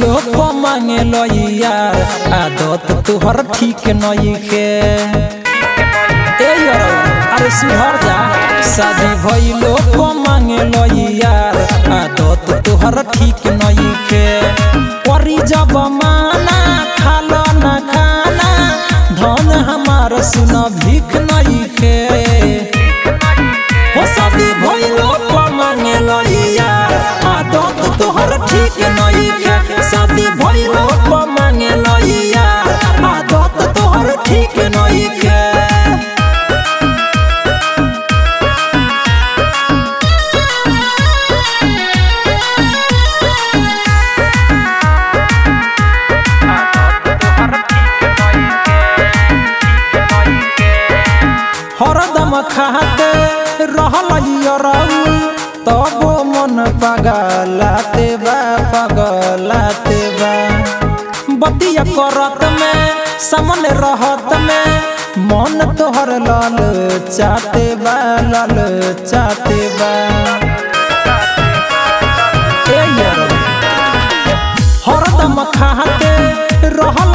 भइलो को मांगे लो यार आदत तुहर ठीक नहीं के अरे सुधर जा। शादी भइलो को मांगे लो यार आदत तुहर ठीक नहीं के परी जब माना खालो ना खाना धन हमार सुन भीख नहीं के हो शादी भइलो को मांगे लो यार आदत तुहर ठीक नहीं के शादी भइलो को मांगे लो यार आदत तुहर ठीक नहीं के हरदम खाते रहल तब मन पगलाते बा बतिया करत में सामने रहत में मन तोहर लाल चाते बा हरदम खाते रहल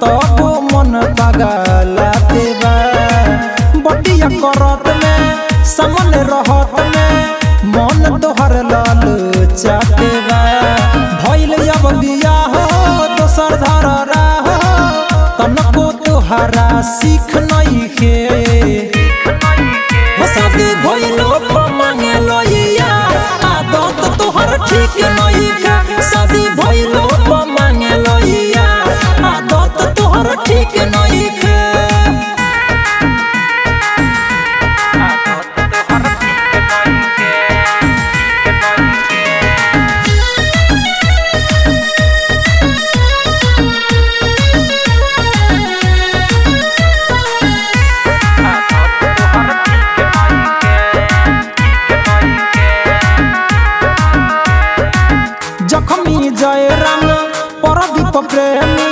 तब मन पगलाते बा बतिया करत में सामने रहत में मन तोहर लाल चाटे बा भइल अब बियाह दोसर धर राह तनको तोहरा सीख नहीं के शादी भइलो को मांगे लो यार आदत तोहर ठीक नहीं के शादी भइलो को मांगे लो यार आदत तोहर ठीक नहीं के जखमी जय राम परदीप प्रेमी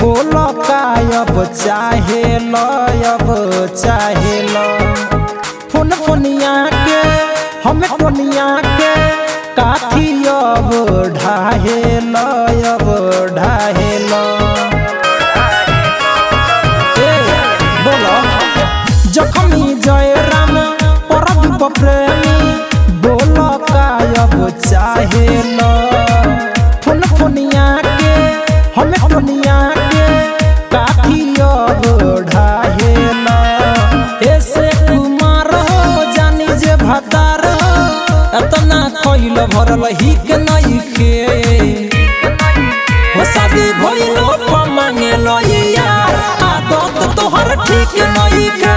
बोल कायब चाहे लो फोनिया के हमें टोनिया के काथी अब ढाहे लो बोलो जखमी जय राम परदीप प्रेमी बोल कायब चाहे लो फोनिया के हमें टोनिया के काथी अब ढाहेला ऐसे कुमार जानी जे भतार एतना कइल भरल हिक नहीं के हो शादी भइलो को मांगे लो यार आदत तोहर ठीक नहीं के।